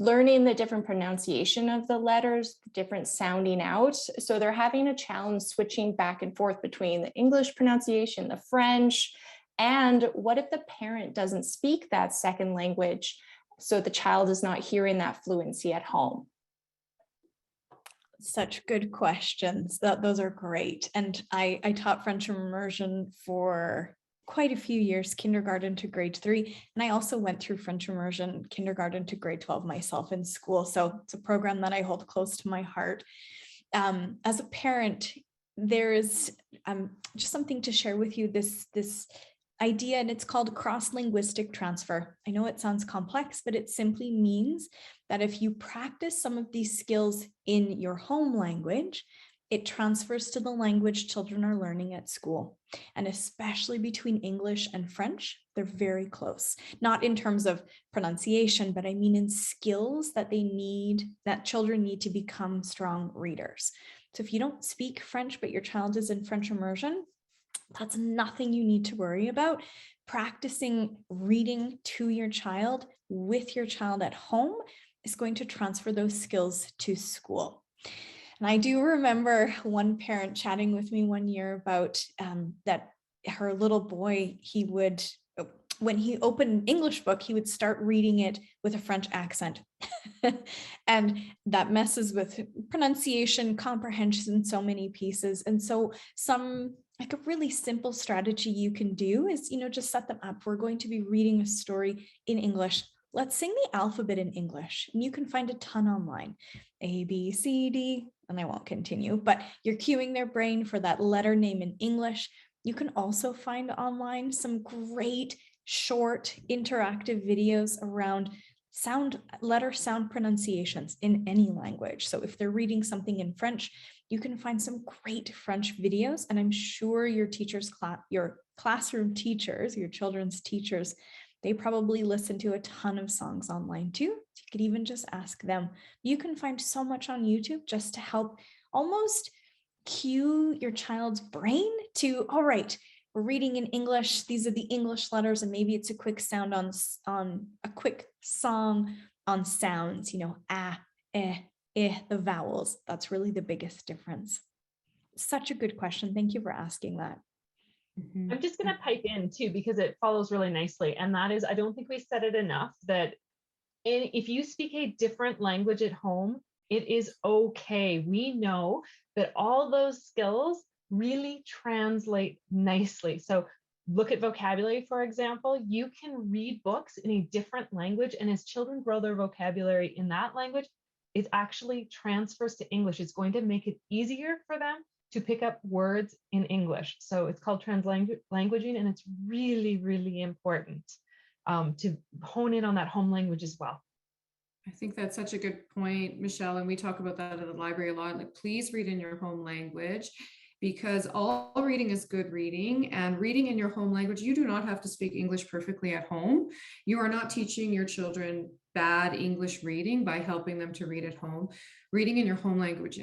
S2: learning the different pronunciation of the letters, different sounding out. So they're having a challenge switching back and forth between the English pronunciation, the French, and what if the parent doesn't speak that second language, so the child is not hearing that fluency at home?
S3: Such good questions. Those are great. And I taught French immersion for quite a few years, kindergarten to grade 3. And I also went through French immersion, kindergarten to grade 12 myself in school. So it's a program that I hold close to my heart. As a parent, there is just something to share with you, this idea, and it's called cross-linguistic transfer. I know it sounds complex, but it simply means that if you practice some of these skills in your home language, it transfers to the language children are learning at school. And especially between English and French, they're very close. Not in terms of pronunciation, but I mean in skills that children need to become strong readers. So if you don't speak French, but your child is in French immersion, that's nothing you need to worry about. Practicing reading to your child with your child at home is going to transfer those skills to school. And I do remember one parent chatting with me one year about that her little boy, when he opened an English book, he would start reading it with a French accent. And that messes with pronunciation, comprehension, so many pieces. And so like a really simple strategy you can do is, just set them up. We're going to be reading a story in English. Let's sing the alphabet in English. And you can find a ton online. A, B, C, D, and I won't continue, but you're cueing their brain for that letter name in English. You can also find online some great short interactive videos around letter sound pronunciations in any language. So if they're reading something in French, you can find some great French videos, and I'm sure your classroom teachers, your children's teachers, they probably listen to a ton of songs online too. You could even just ask them. You can find so much on YouTube just to help almost cue your child's brain to, all right, we're reading in English. These are the English letters, and maybe it's a quick sound on a quick song on sounds, ah, eh, the vowels. That's really the biggest difference. Such a good question. Thank you for asking that.
S4: I'm just going to pipe in too, because it follows really nicely. And that is, I don't think we said it enough, that if you speak a different language at home, it is okay. We know that all those skills really translate nicely. So look at vocabulary, for example. You can read books in a different language, and as children grow their vocabulary in that language, it actually transfers to English. It's going to make it easier for them to pick up words in English. So it's called translanguaging, and it's really, really important to hone in on that home language as well.
S1: I think that's such a good point, Michelle, and we talk about that at the library a lot. Like, please read in your home language, because all reading is good reading, and reading in your home language, you do not have to speak English perfectly at home. You are not teaching your children bad English reading by helping them to read at home. Reading in your home language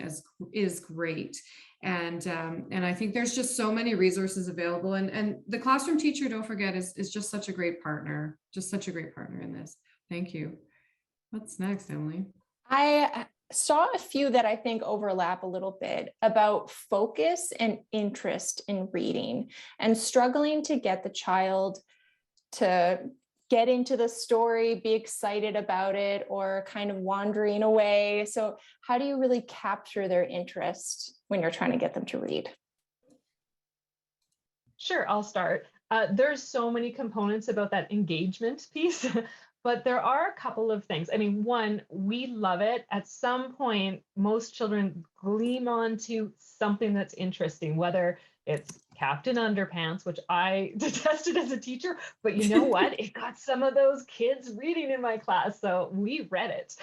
S1: is great. And I think there's just so many resources available. And the classroom teacher, don't forget, is just such a great partner, in this. Thank you. What's next, Emily?
S2: I saw a few that I think overlap a little bit about focus and interest in reading, and struggling to get the child to get into the story, be excited about it, or kind of wandering away. So how do you really capture their interest when you're trying to get them to read?
S4: Sure, I'll start. There's so many components about that engagement piece. But there are a couple of things. I mean, one, we love it. At some point, most children gleam onto something that's interesting, whether it's Captain Underpants, which I detested as a teacher, but you know what? It got some of those kids reading in my class, so we read it.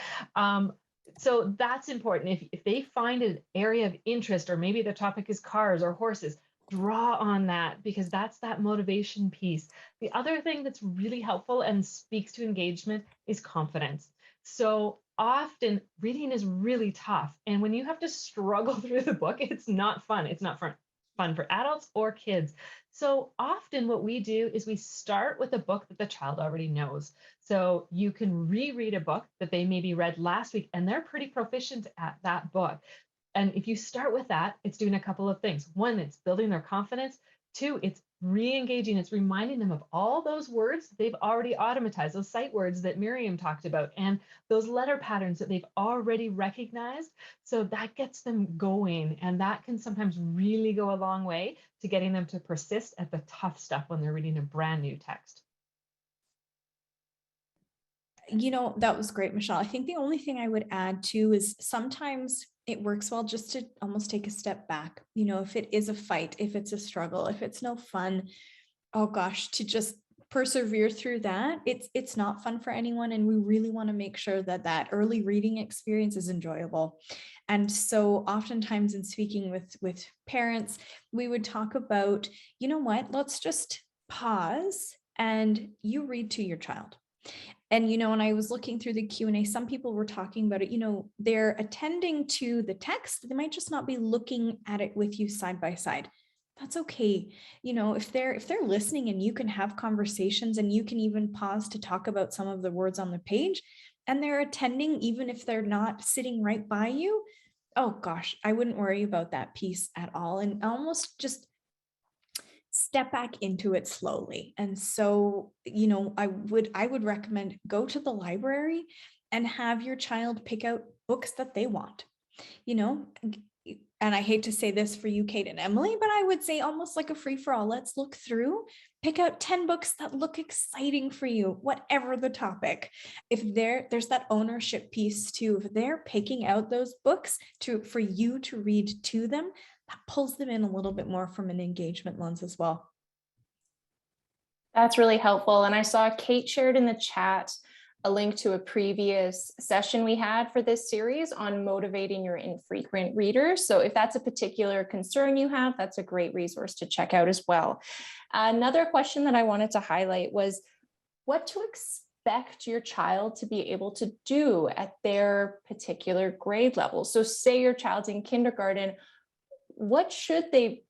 S4: So that's important. If they find an area of interest, or maybe the topic is cars or horses, draw on that, because that's that motivation piece. The other thing that's really helpful and speaks to engagement is confidence. So often reading is really tough. And when you have to struggle through the book, it's not fun. It's not fun for adults or kids. So often what we do is we start with a book that the child already knows. So you can reread a book that they maybe read last week, and they're pretty proficient at that book. And if you start with that, it's doing a couple of things. One, it's building their confidence. Two, it's re-engaging. It's reminding them of all those words they've already automatized, those sight words that Miriam talked about, and those letter patterns that they've already recognized. So that gets them going. And that can sometimes really go a long way to getting them to persist at the tough stuff when they're reading a brand new text.
S3: That was great, Michelle. I think the only thing I would add too is sometimes it works well just to almost take a step back. If it is a fight, if it's a struggle, if it's no fun, oh gosh, to just persevere through that. It's not fun for anyone. And we really want to make sure that that early reading experience is enjoyable. And so oftentimes in speaking with parents, we would talk about, you know what, let's just pause and you read to your child. And, when I was looking through the Q&A, some people were talking about it, they're attending to the text. They might just not be looking at it with you side by side. That's okay. If they're listening and you can have conversations and you can even pause to talk about some of the words on the page, and they're attending, even if they're not sitting right by you, oh gosh, I wouldn't worry about that piece at all. And almost just step back into it slowly. And so, I would recommend go to the library and have your child pick out books that they want, and I hate to say this for you, Kate and Emily, but I would say almost like a free for all. Let's look through, pick out 10 books that look exciting for you, whatever the topic. If there's that ownership piece too, if they're picking out those books for you to read to them, that pulls them in a little bit more from an engagement lens as well.
S2: That's really helpful. And I saw Kate shared in the chat a link to a previous session we had for this series on motivating your infrequent readers. So if that's a particular concern you have, that's a great resource to check out as well. Another question that I wanted to highlight was what to expect your child to be able to do at their particular grade level. So say your child's in kindergarten, what should they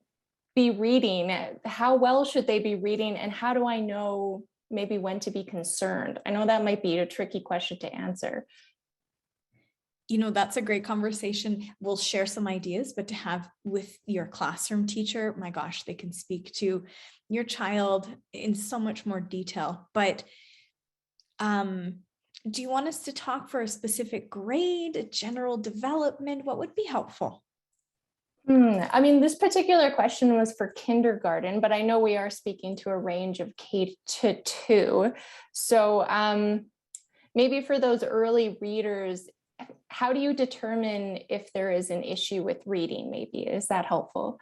S2: be reading? How well should they be reading? And how do I know maybe when to be concerned? I know that might be a tricky question to answer.
S3: That's a great conversation. We'll share some ideas, but to have with your classroom teacher, my gosh, they can speak to your child in so much more detail. But do you want us to talk for a specific grade, a general development? What would be helpful?
S2: I mean, this particular question was for kindergarten, but I know we are speaking to a range of K-2. So maybe for those early readers, how do you determine if there is an issue with reading? Maybe, is that helpful?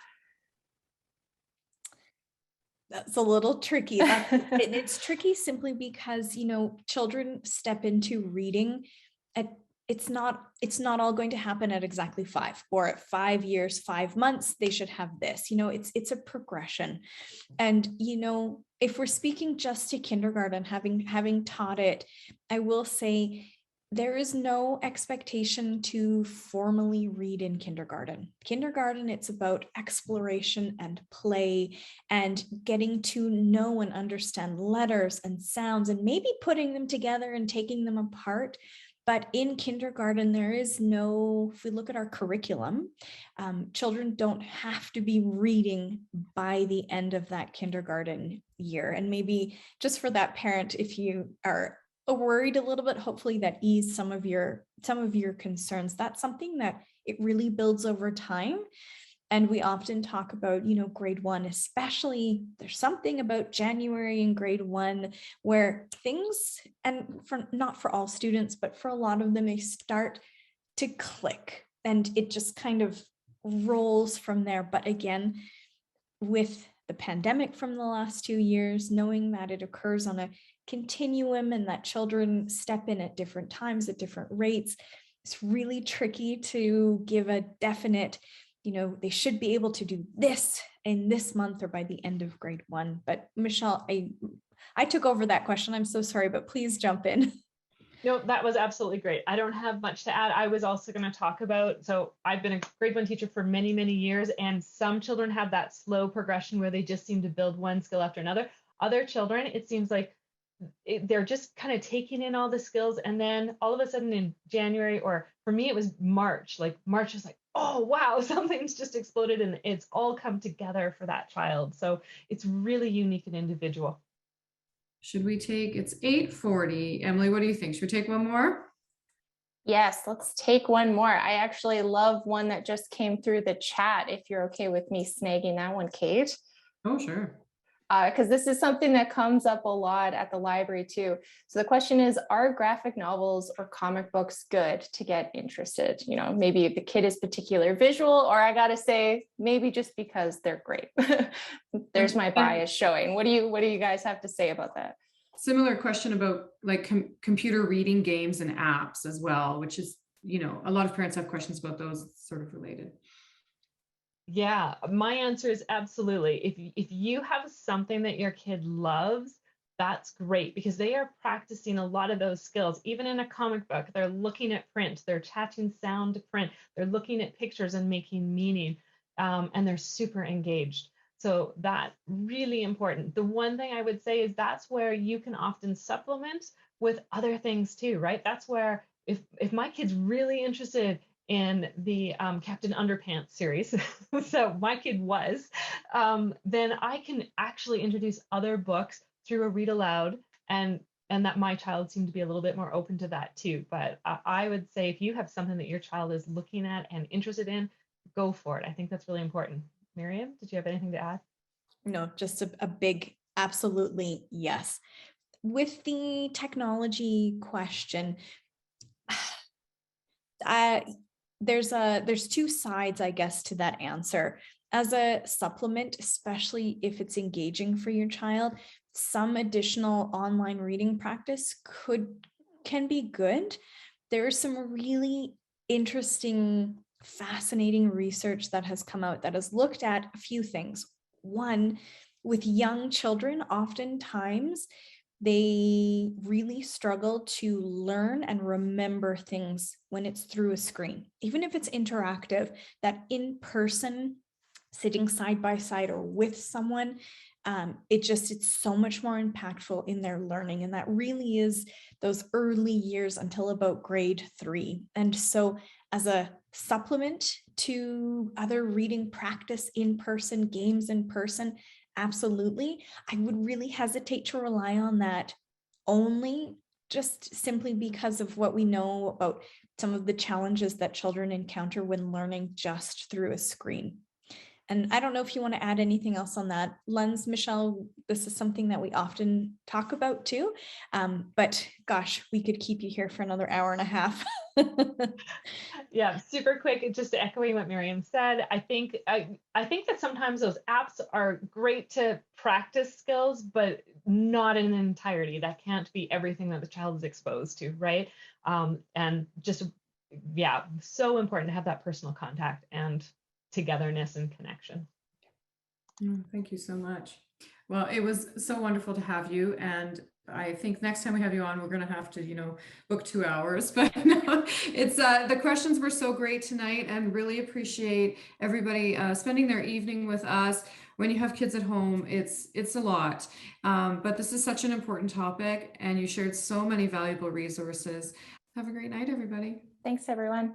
S3: That's a little tricky. It's tricky simply because, children step into reading it's not all going to happen at exactly 5 or at 5 years, 5 months, they should have this, it's a progression. And, if we're speaking just to kindergarten, having taught it, I will say there is no expectation to formally read in kindergarten. Kindergarten, it's about exploration and play and getting to know and understand letters and sounds and maybe putting them together and taking them apart. But in kindergarten, there is no, if we look at our curriculum, children don't have to be reading by the end of that kindergarten year. And maybe just for that parent, if you are worried a little bit, hopefully that ease some of your concerns. That's something that it really builds over time. And we often talk about, grade 1, especially there's something about January and grade 1 where things, and not for all students, but for a lot of them, they start to click and it just kind of rolls from there. But again, with the pandemic from the last 2 years, knowing that it occurs on a continuum and that children step in at different times at different rates, it's really tricky to give a definite, they should be able to do this in this month or by the end of grade 1. But Michelle, I took over that question. I'm so sorry, but please jump in.
S4: No, that was absolutely great. I don't have much to add. I was also going to talk about, so I've been a grade 1 teacher for many, many years, and some children have that slow progression where they just seem to build one skill after another. Other children, it seems like they're just kind of taking in all the skills, and then all of a sudden in January, or for me, it was March, March is like, oh, wow, something's just exploded and it's all come together for that child. So it's really unique and individual.
S1: Should we take, it's 8:40. Emily, what do you think? Should we take one more?
S2: Yes, let's take one more. I actually love one that just came through the chat, if you're okay with me snagging that one, Kate.
S1: Oh, sure.
S2: Because this is something that comes up a lot at the library too. So the question is, are graphic novels or comic books good to get interested? Maybe the kid is particular visual, or I gotta say, maybe just because they're great. There's my bias showing. What do you guys have to say about that?
S1: Similar question about computer reading games and apps as well, which is, a lot of parents have questions about those. It's sort of related.
S4: Yeah, my answer is absolutely. If you have something that your kid loves, that's great, because they are practicing a lot of those skills. Even in a comic book, they're looking at print, they're attaching sound to print, they're looking at pictures and making meaning, and they're super engaged. So that's really important. The one thing I would say is that's where you can often supplement with other things too, right? That's where if my kid's really interested in the Captain Underpants series, so my kid was, then I can actually introduce other books through a read aloud, and that my child seemed to be a little bit more open to that too. But I would say if you have something that your child is looking at and interested in, go for it. I think that's really important. Miriam, did you have anything to add?
S3: No, just a big absolutely yes. With the technology question, there's two sides, I guess, to that answer. As a supplement, especially if it's engaging for your child, some additional online reading practice can be good. There's some really interesting, fascinating research that has come out that has looked at a few things. One, with young children, oftentimes they really struggle to learn and remember things when it's through a screen. Even if it's interactive, that in-person sitting side by side or with someone, it's so much more impactful in their learning. And that really is those early years until about grade 3. And so as a supplement to other reading practice in person, games in person, absolutely, I would really hesitate to rely on that only just simply because of what we know about some of the challenges that children encounter when learning just through a screen. And I don't know if you want to add anything else on that lens, Michelle. This is something that we often talk about too. But gosh, we could keep you here for another hour and a half.
S4: Yeah, super quick, just echoing what Miriam said. I think that sometimes those apps are great to practice skills, but not in entirety. That can't be everything that the child is exposed to, right? And just, yeah, so important to have that personal contact and togetherness and connection.
S1: Thank you so much. Well, it was so wonderful to have you. And I think next time we have you on, we're going to have to, book 2 hours. But no, it's the questions were so great tonight, and really appreciate everybody spending their evening with us. When you have kids at home, it's a lot. But this is such an important topic, and you shared so many valuable resources. Have a great night, everybody.
S2: Thanks, everyone.